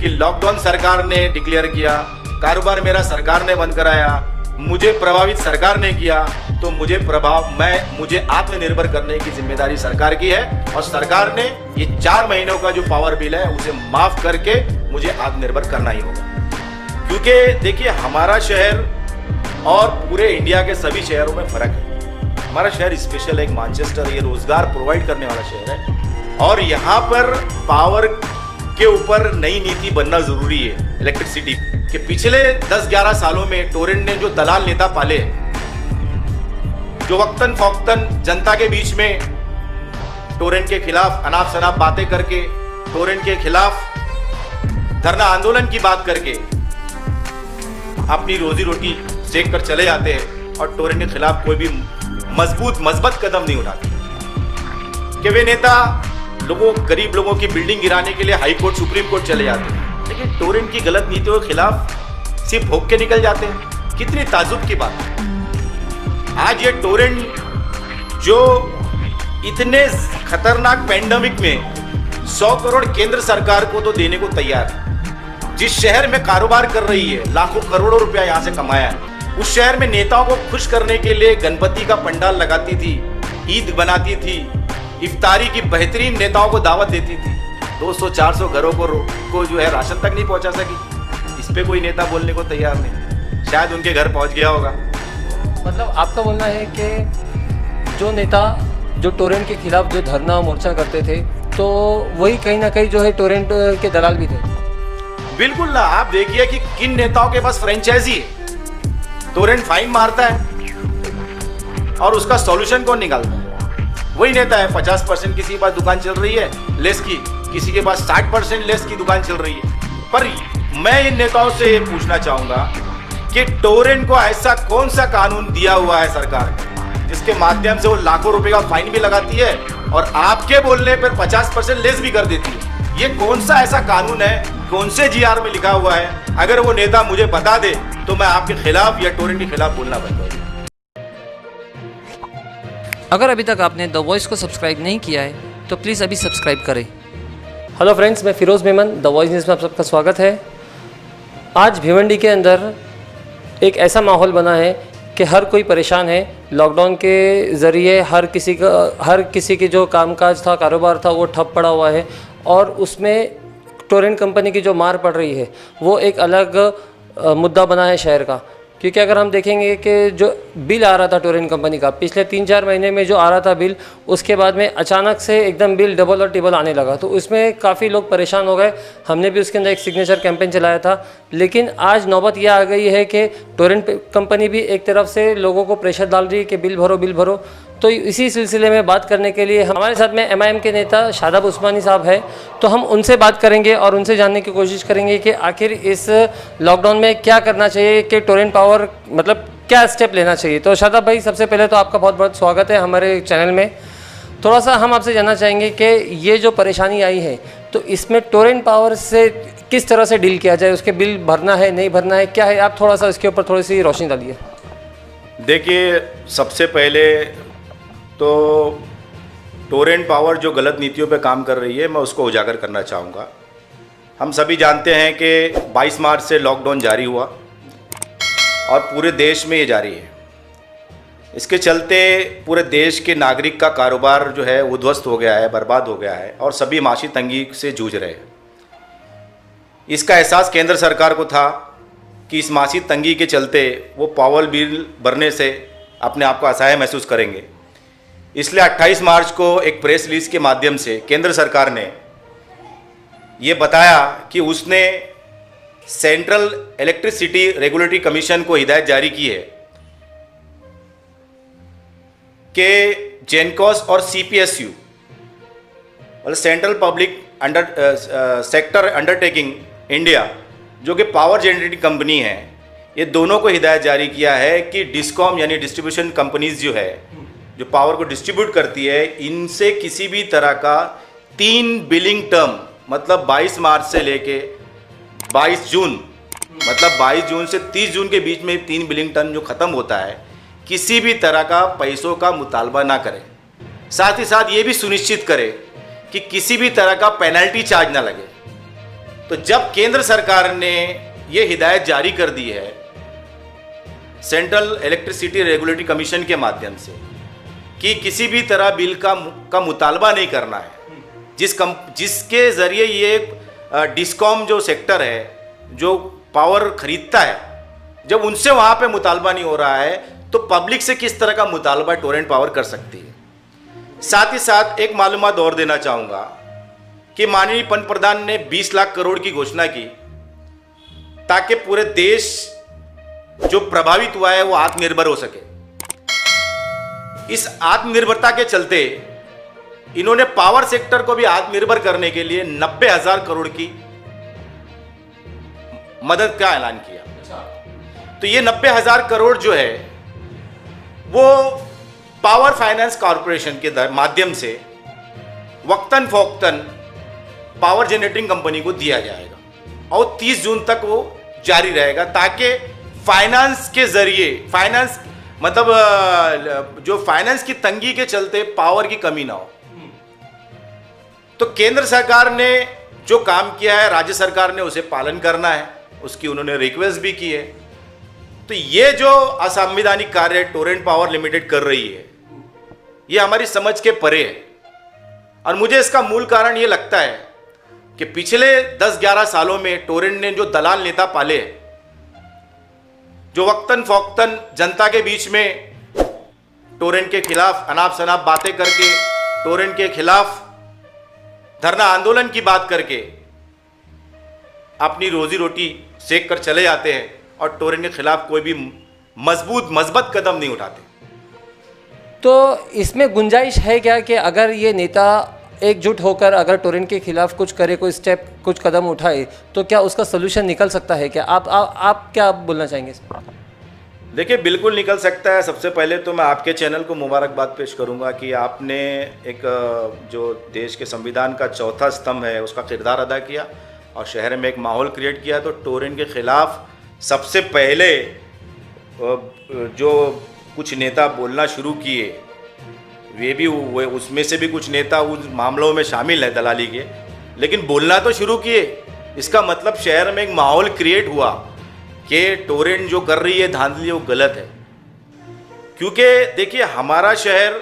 कि लॉकडाउन सरकार ने डिक्लेयर किया, कारोबार मेरा सरकार ने बंद कराया, मुझे प्रभावित सरकार ने किया, तो मुझे आत्मनिर्भर करने की जिम्मेदारी सरकार की है और सरकार ने ये 4 महीनों का जो पावर बिल है उसे माफ करके मुझे आत्मनिर्भर करना ही होगा। क्योंकि देखिए, हमारा शहर और पूरे इंडिया के सभी शहरों में फर्क है। हमारा शहर स्पेशल है, एक मैनचेस्टर, ये रोजगार प्रोवाइड करने वाला शहर है और यहाँ पर पावर के ऊपर नई नीति बनना जरूरी है। इलेक्ट्रिसिटी के पिछले 10-11 सालों में टोरेंट ने जो दलाल नेता पाले, जो वक्तन फौक्तन जनता के बीच में टोरेंट के खिलाफ अनाप शनाप बातें करके, टोरेंट के खिलाफ धरना आंदोलन की बात करके अपनी रोजी रोटी सेक कर चले जाते हैं और टोरेंट के खिलाफ कोई भी मजबूत कदम नहीं उठाते कि वे नेता गरीब लोगों की बिल्डिंग गिराने के लिए हाई कोर्ट, सुप्रीम कोर्ट चले जाते हैं, लेकिन टोरेंट की गलत नीतियों के खिलाफ सिर्फ भोग के निकल जाते हैं। कितनी ताजुब की बात है। आज ये टोरेंट जो इतने खतरनाक पैंडेमिक में 100 करोड़ केंद्र सरकार को तो देने को तैयार है, जिस शहर में कारोबार कर रही है, लाखों करोड़ों रुपया यहां से कमाया है, उस शहर में नेताओं को खुश करने के लिए गणपति का पंडाल लगाती थी, ईद बनाती थी, इफ्तारी की बेहतरीन नेताओं को दावत देती थी, 200-400 घरों को जो है राशन तक नहीं पहुंचा सकी। इस पे कोई नेता बोलने को तैयार नहीं। शायद उनके घर पहुंच गया होगा। मतलब आपका बोलना है कि जो नेता जो टोरेंट के खिलाफ जो धरना मोर्चा करते थे, तो वही कहीं ना कहीं जो है टोरेंट के दलाल भी थे। बिल्कुल ना। आप देखिए कि किन नेताओं के पास फ्रेंचाइजी है। टोरेंट फाइन मारता है और उसका सॉल्यूशन कौन निकालता है? वही नेता है। 50% किसी के पास दुकान चल रही है लेस की, किसी के पास 60% लेस की दुकान चल रही है। पर मैं इन नेताओं से ये पूछना चाहूंगा कि टोरेंट को ऐसा कौन सा कानून दिया हुआ है सरकार ने जिसके माध्यम से वो लाखों रुपए का फाइन भी लगाती है और आपके बोलने पर 50% लेस भी कर देती है? ये कौन सा ऐसा कानून है, कौन से जीआर में लिखा हुआ है? अगर वो नेता मुझे बता दे तो मैं आपके खिलाफ या टोरेंट के खिलाफ बोलना बंद कर दूं। अगर अभी तक आपने द वॉइस को सब्सक्राइब नहीं किया है तो प्लीज़ अभी सब्सक्राइब करें। हेलो फ्रेंड्स, मैं Firoz Memon, the voice news में आप सबका स्वागत है। आज भिवंडी के अंदर एक ऐसा माहौल बना है कि हर कोई परेशान है। लॉकडाउन के ज़रिए हर किसी की जो कामकाज था, कारोबार था, वो ठप पड़ा हुआ है और उसमें टोरेंट कंपनी की जो मार पड़ रही है वो एक अलग मुद्दा बना है शहर का। क्योंकि अगर हम देखेंगे कि जो बिल आ रहा था टोरेंट कंपनी का पिछले 3-4 महीने में जो आ रहा था बिल, उसके बाद में अचानक से एकदम बिल डबल और ट्रिपल आने लगा, तो उसमें काफ़ी लोग परेशान हो गए। हमने भी उसके अंदर एक सिग्नेचर कैंपेन चलाया था। लेकिन आज नौबत यह आ गई है कि टोरेंट कंपनी भी एक तरफ से लोगों को प्रेशर डाल रही है कि बिल भरो। तो इसी सिलसिले में बात करने के लिए हमारे साथ में MIM के नेता शादाब उस्मानी साहब है, तो हम उनसे बात करेंगे और उनसे जानने की कोशिश करेंगे कि आखिर इस लॉकडाउन में क्या करना चाहिए, कि टोरेंट पावर मतलब क्या स्टेप लेना चाहिए। तो शादाब भाई, सबसे पहले तो आपका बहुत बहुत स्वागत है हमारे चैनल में। थोड़ा सा हम आपसे जानना चाहेंगे कि ये जो परेशानी आई है तो इसमें टोरेंट पावर से किस तरह से डील किया जाए, उसके बिल भरना है, नहीं भरना है, क्या है, आप थोड़ा सा इसके ऊपर थोड़ी सी रोशनी डालिए। देखिए, सबसे पहले तो टोरेंट पावर जो गलत नीतियों पे काम कर रही है, मैं उसको उजागर करना चाहूँगा। हम सभी जानते हैं कि 22 मार्च से लॉकडाउन जारी हुआ और पूरे देश में ये जारी है। इसके चलते पूरे देश के नागरिक का कारोबार जो है उद्ध्वस्त हो गया है, बर्बाद हो गया है और सभी माशी तंगी से जूझ रहे हैं। इसका एहसास केंद्र सरकार को था कि इस माशी तंगी के चलते वो पावर बिल भरने से अपने आप को असहाय महसूस करेंगे। इसलिए 28 मार्च को एक प्रेस रिलीज के माध्यम से केंद्र सरकार ने ये बताया कि उसने सेंट्रल इलेक्ट्रिसिटी रेगुलेटरी कमीशन को हिदायत जारी की है कि जेनकॉस और CPSU मतलब central public sector undertaking India, जो कि पावर जनरेटिंग कंपनी है, ये दोनों को हिदायत जारी किया है कि डिस्कॉम यानी डिस्ट्रीब्यूशन कंपनीज जो है, जो पावर को डिस्ट्रीब्यूट करती है, इनसे किसी भी तरह का 3 बिलिंग टर्म मतलब 22 मार्च से लेके 22 जून मतलब 22 जून से 30 जून के बीच में 3 बिलिंग टर्म जो ख़त्म होता है, किसी भी तरह का पैसों का मुतालबा ना करे। साथ ही साथ ये भी सुनिश्चित करे कि किसी भी तरह का पेनल्टी चार्ज ना लगे। तो जब केंद्र सरकार ने ये हिदायत जारी कर दी है सेंट्रल इलेक्ट्रिसिटी रेगुलेटरी कमीशन के माध्यम से कि किसी भी तरह बिल का मुतालबा नहीं करना है, जिसके जरिए ये डिस्कॉम जो सेक्टर है जो पावर खरीदता है, जब उनसे वहाँ पे मुतालबा नहीं हो रहा है तो पब्लिक से किस तरह का मुतालबा टोरेंट पावर कर सकती है। साथ ही साथ एक मालूमात और देना चाहूँगा कि माननीय पंत प्रधान ने 20 लाख करोड़ की घोषणा की ताकि पूरे देश जो प्रभावित हुआ है वो आत्मनिर्भर हो सके। इस आत्मनिर्भरता के चलते इन्होंने पावर सेक्टर को भी आत्मनिर्भर करने के लिए 90,000 करोड़ की मदद का ऐलान किया। तो ये 90,000 करोड़ जो है वो पावर फाइनेंस कॉरपोरेशन के माध्यम से वक्तन फौक्तन पावर जनरेटिंग कंपनी को दिया जाएगा और 30 जून तक वो जारी रहेगा ताकि फाइनेंस के जरिए जो फाइनेंस की तंगी के चलते पावर की कमी ना हो। तो केंद्र सरकार ने जो काम किया है राज्य सरकार ने उसे पालन करना है, उसकी उन्होंने रिक्वेस्ट भी की है। तो ये जो असंवैधानिक कार्य टोरेंट पावर लिमिटेड कर रही है ये हमारी समझ के परे है और मुझे इसका मूल कारण ये लगता है कि पिछले 10-11 सालों में टोरेंट ने जो दलाल नेता पाले हैं जो वक्तन फौक्तन जनता के बीच में टोरेंट के खिलाफ अनाप शनाप बातें करके, टोरेंट के खिलाफ धरना आंदोलन की बात करके अपनी रोजी रोटी सेक कर चले जाते हैं और टोरेंट के खिलाफ कोई भी मजबूत कदम नहीं उठाते। तो इसमें गुंजाइश है क्या कि अगर ये नेता एकजुट होकर अगर टोरेंट के खिलाफ कुछ करे, कोई स्टेप, कुछ कदम उठाए तो क्या उसका सोल्यूशन निकल सकता है क्या? आप क्या बोलना चाहेंगे इसमें? देखिए बिल्कुल निकल सकता है। सबसे पहले तो मैं आपके चैनल को मुबारकबाद पेश करूंगा कि आपने एक जो देश के संविधान का चौथा स्तंभ है उसका किरदार अदा किया और शहर में एक माहौल क्रिएट किया। तो टोरेंट के खिलाफ सबसे पहले जो कुछ नेता बोलना शुरू किए वे भी हुए, उसमें से भी कुछ नेता उन मामलों में शामिल है दलाली के, लेकिन बोलना तो शुरू किए। इसका मतलब शहर में एक माहौल क्रिएट हुआ कि टोरेंट जो कर रही है धांधली वो गलत है। क्योंकि देखिए हमारा शहर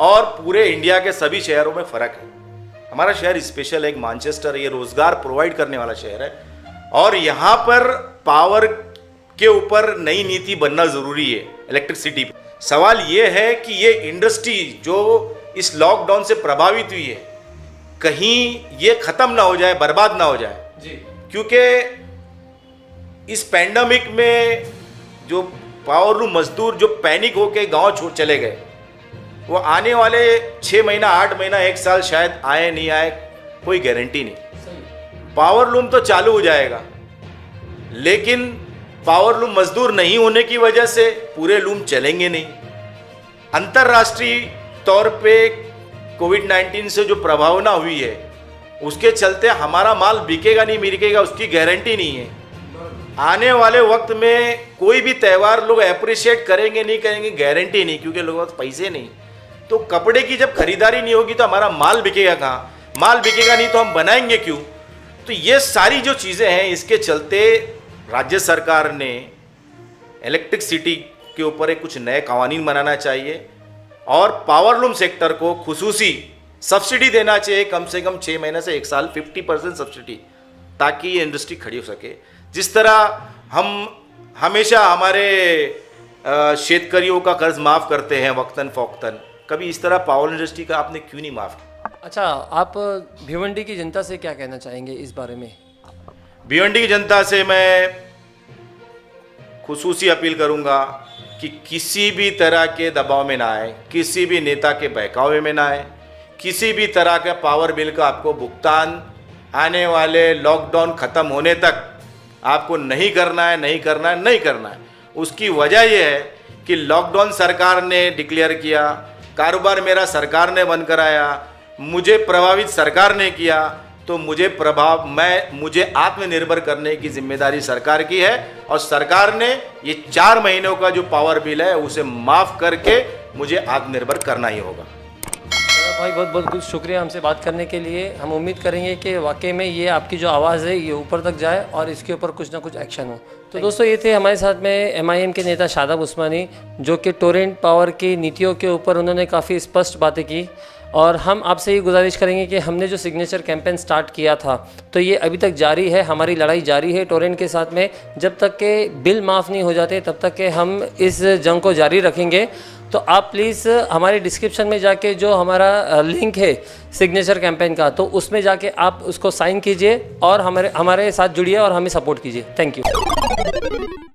और पूरे इंडिया के सभी शहरों में फ़र्क है। हमारा शहर स्पेशल है, एक मैनचेस्टर, ये रोज़गार प्रोवाइड करने वाला शहर है और यहाँ पर पावर के ऊपर नई नीति बनना ज़रूरी है। इलेक्ट्रिसिटी सवाल ये है कि ये इंडस्ट्री जो इस लॉकडाउन से प्रभावित हुई है कहीं ये ख़त्म ना हो जाए, बर्बाद ना हो जाए जी। क्योंकि इस पैंडेमिक में जो पावर लूम मजदूर जो पैनिक होके गांव छोड़ चले गए वो आने वाले 6 महीना, 8 महीना, 1 साल शायद आए नहीं आए, कोई गारंटी नहीं। पावर लूम तो चालू हो जाएगा लेकिन पावर लूम मजदूर नहीं होने की वजह से पूरे लूम चलेंगे नहीं। अंतर्राष्ट्रीय तौर पे कोविड-19 से जो प्रभावना हुई है उसके चलते हमारा माल बिकेगा नहीं बिकेगा उसकी गारंटी नहीं है। आने वाले वक्त में कोई भी त्यौहार लोग अप्रिशिएट करेंगे नहीं करेंगे, गारंटी नहीं, क्योंकि लोगों के पास पैसे नहीं। तो कपड़े की जब खरीदारी नहीं होगी तो हमारा माल बिकेगा कहाँ? माल बिकेगा नहीं तो हम बनाएंगे क्यों? तो ये सारी जो चीज़ें हैं इसके चलते राज्य सरकार ने इलेक्ट्रिक सिटी के ऊपर एक कुछ नए कानून बनाना चाहिए और पावर लूम सेक्टर को खुसूसी सब्सिडी देना चाहिए, कम से कम 6 महीने से 1 साल 50% सब्सिडी, ताकि ये इंडस्ट्री खड़ी हो सके। जिस तरह हम हमेशा हमारे शेतकरियों का कर्ज माफ़ करते हैं वक्तन फ़ौक्तन, कभी इस तरह पावर इंडस्ट्री का आपने क्यों नहीं माफ़ किया? अच्छा, आप भिवंडी की जनता से क्या कहना चाहेंगे इस बारे में? भिवंडी की जनता से मैं खुसूसी अपील करूंगा कि किसी भी तरह के दबाव में ना आए, किसी भी नेता के बहकावे में ना आए, किसी भी तरह का पावर बिल का आपको भुगतान आने वाले लॉकडाउन ख़त्म होने तक आपको नहीं करना है, नहीं करना है, नहीं करना है। उसकी वजह यह है कि लॉकडाउन सरकार ने डिक्लेयर किया, कारोबार मेरा सरकार ने बंद कराया, मुझे प्रभावित सरकार ने किया, तो मुझे आत्मनिर्भर करने की जिम्मेदारी सरकार की है और सरकार ने ये 4 महीनों का जो पावर बिल है उसे माफ़ करके मुझे आत्मनिर्भर करना ही होगा। भाई बहुत बहुत शुक्रिया हमसे बात करने के लिए। हम उम्मीद करेंगे कि वाकई में ये आपकी जो आवाज़ है ये ऊपर तक जाए और इसके ऊपर कुछ ना कुछ एक्शन हो। तो दोस्तों ये थे हमारे साथ में MIM के नेता शादाब उस्मानी, जो कि टोरेंट पावर की नीतियों के ऊपर उन्होंने काफ़ी स्पष्ट बातें की। और हम आपसे ये गुजारिश करेंगे कि हमने जो सिग्नेचर कैंपेन स्टार्ट किया था तो ये अभी तक जारी है, हमारी लड़ाई जारी है टोरेंट के साथ में। जब तक के बिल माफ़ नहीं हो जाते तब तक के हम इस जंग को जारी रखेंगे। तो आप प्लीज़ हमारे डिस्क्रिप्शन में जाके जो हमारा लिंक है सिग्नेचर कैंपेन का, तो उसमें जाके आप उसको साइन कीजिए और हमारे साथ जुड़िए और हमें सपोर्ट कीजिए। Thank you.